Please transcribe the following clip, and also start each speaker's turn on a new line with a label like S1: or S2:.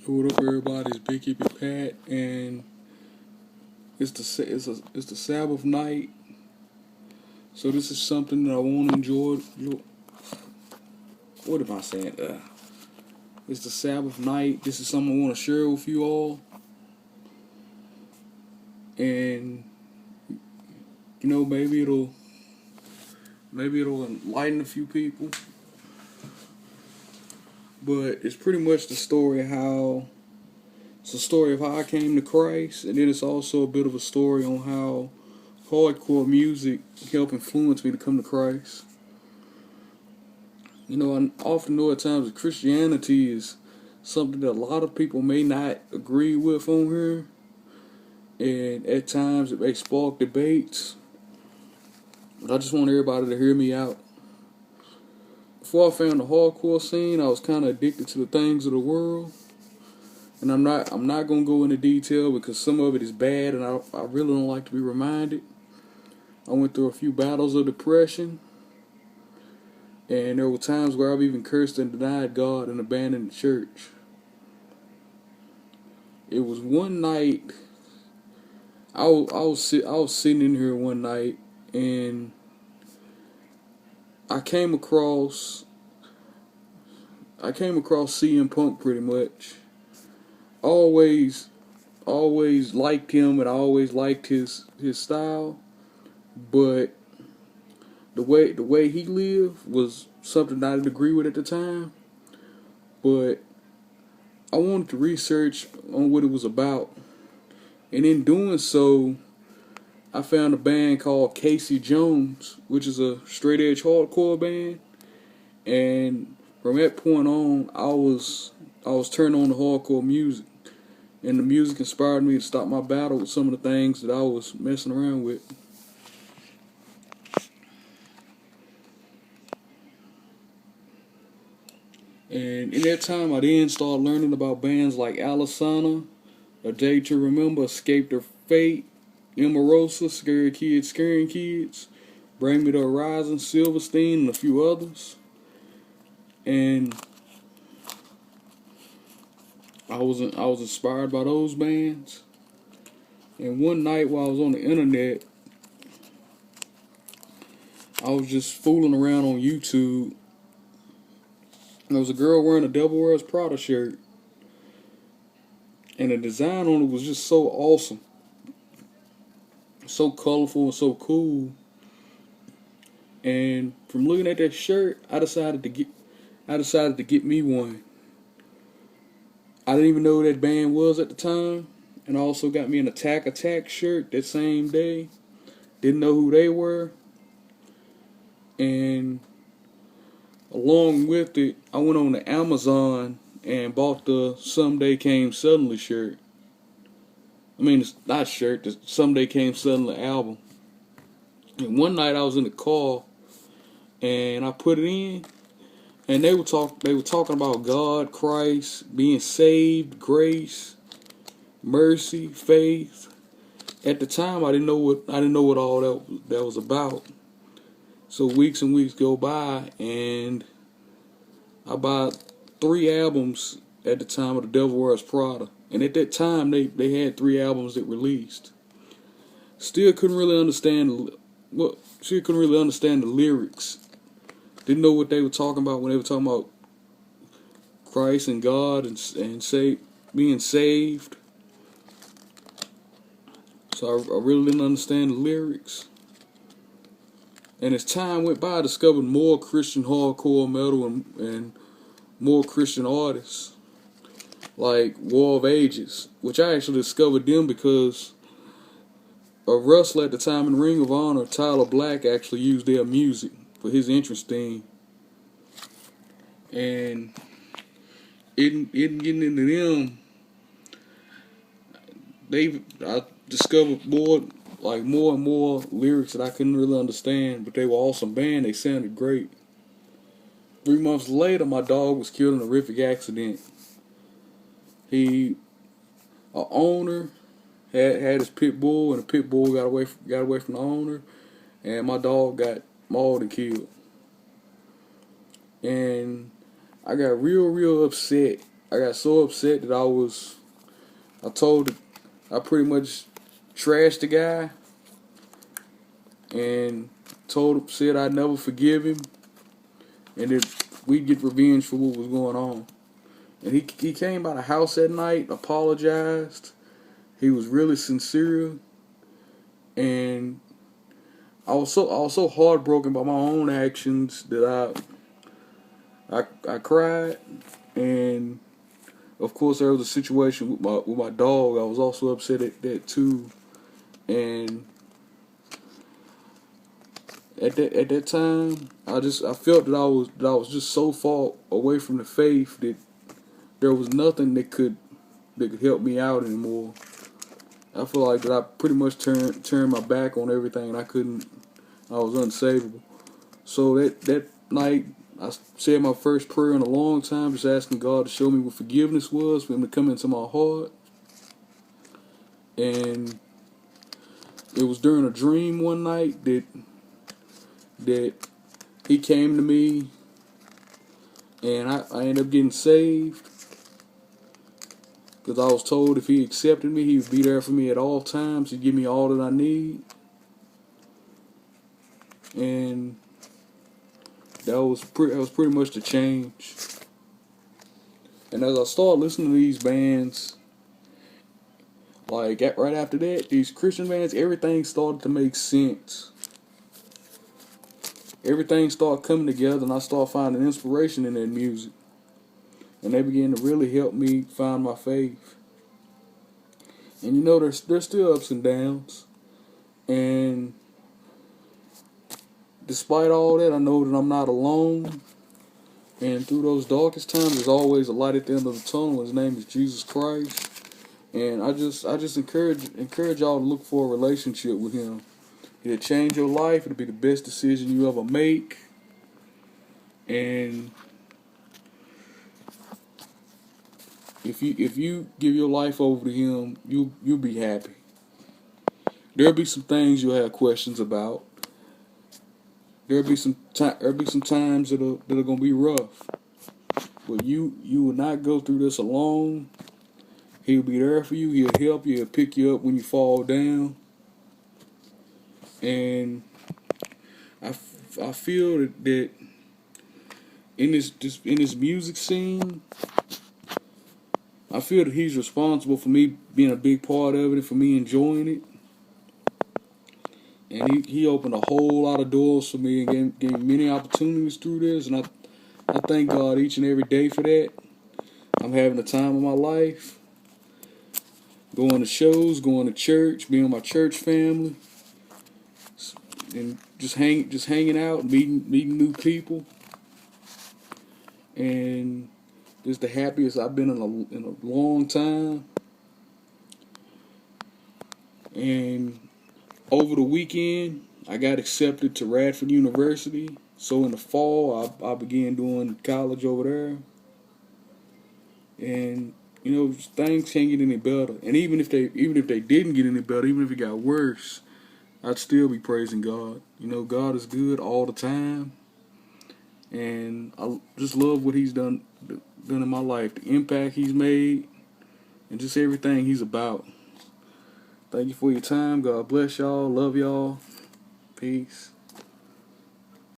S1: What up, everybody? It's Big Hippie Pat, and it's the Sabbath night. So this is something that I want to enjoy. What am I saying? It's the Sabbath night. This is something I want to share with you all, and maybe it'll enlighten a few people. But it's pretty much the story of how. It's a story of how I came to Christ, and then it's also a bit of a story on how hardcore music helped influence me to come to Christ. I often know at times that Christianity is something that a lot of people may not agree with on here, and at times it may spark debates. But I just want everybody to hear me out. Before I found the hardcore scene, I was kind of addicted to the things of the world. And I'm not gonna go into detail because some of it is bad, and I really don't like to be reminded. I went through a few battles of depression, and there were times where I've even cursed and denied God and abandoned the church. It was one night. I was sitting in here one night, and I came across CM Punk pretty much. Always liked him, and I always liked his style, but the way he lived was something I didn't agree with at the time. But I wanted to research on what it was about, and in doing so, I found a band called Casey Jones, which is a straight edge hardcore band, and from that point on, I was turned on to hardcore music. And the music inspired me to stop my battle with some of the things that I was messing around with. And in that time, I then started learning about bands like Alesana, A Day to Remember, Escape Their Fate, Emarosa, Scary Kids, Scaring Kids, Bring Me the Horizon, Silverstein, and a few others. And I was inspired by those bands. And one night while I was on the internet, I was just fooling around on YouTube. And there was a girl wearing a Devil Wears Prada shirt. And the design on it was just so awesome. So colorful and so cool. And from looking at that shirt, I decided to get me one. I didn't even know who that band was at the time. And I also got me an Attack shirt that same day. Didn't know who they were. And along with it, I went on to Amazon and bought the Someday Came Suddenly shirt. I mean, it's not shirt, the Someday Came Suddenly album. And one night I was in the car and I put it in, and they were talking about God, Christ, being saved, grace, mercy, faith. At the time, I didn't know what all that was about. So weeks and weeks go by, and I bought 3 albums at the time of the Devil Wears Prada. And at that time, they had 3 albums that released. Still couldn't really understand the lyrics. Didn't know what they were talking about when they were talking about Christ and God and being saved. So I really didn't understand the lyrics. And as time went by, I discovered more Christian hardcore metal and more Christian artists, like War of Ages, which I actually discovered them because a wrestler at the time in Ring of Honor, Tyler Black, actually used their music for his entrance theme. And in getting into them, I discovered more and more lyrics that I couldn't really understand, but they were awesome band. They sounded great. 3 months later, my dog was killed in a horrific accident. A owner had his pit bull, and the pit bull got away from the owner, and my dog got mauled and killed. And I got real upset I got so upset that I pretty much trashed the guy and said I'd never forgive him and that we'd get revenge for what was going on. And he came by the house at night, apologized. He was really sincere, and I was so heartbroken by my own actions that I cried. And of course, there was a situation with my dog. I was also upset at that too. And at that time, I felt that I was just so far away from the faith that there was nothing that could help me out anymore. I feel like that I pretty much turned my back on everything. I was unsavable. So that night, I said my first prayer in a long time, just asking God to show me what forgiveness was, for Him to come into my heart. And it was during a dream one night that He came to me, and I ended up getting saved. Because I was told if He accepted me, He would be there for me at all times. He'd give me all that I need. And that was pretty much the change. And as I started listening to these bands, like right after that, these Christian bands, everything started to make sense. Everything started coming together, and I started finding inspiration in that music. And they began to really help me find my faith. And you know, there's still ups and downs. And despite all that, I know that I'm not alone. And through those darkest times, there's always a light at the end of the tunnel. His name is Jesus Christ. And I just encourage y'all to look for a relationship with Him. It'll change your life. It'll be the best decision you ever make. And if you give your life over to Him, you'll be happy. There'll be some things you'll have questions about. There'll be some times that are gonna be rough. But you will not go through this alone. He'll be there for you. He'll help you. He'll pick you up when you fall down. And I feel that in this music scene, I feel that He's responsible for me being a big part of it and for me enjoying it. And he opened a whole lot of doors for me and gave me many opportunities through this. And I thank God each and every day for that. I'm having the time of my life. Going to shows, going to church, being with my church family. And just hanging out, meeting new people. And just the happiest I've been in a long time. And over the weekend, I got accepted to Radford University. So in the fall, I began doing college over there. And you know, things can't get any better. And even if they didn't get any better, even if it got worse, I'd still be praising God. You know, God is good all the time. And I just love what He's done in my life, the impact He's made, and just everything He's about. Thank you for your time. God bless y'all. Love y'all. Peace.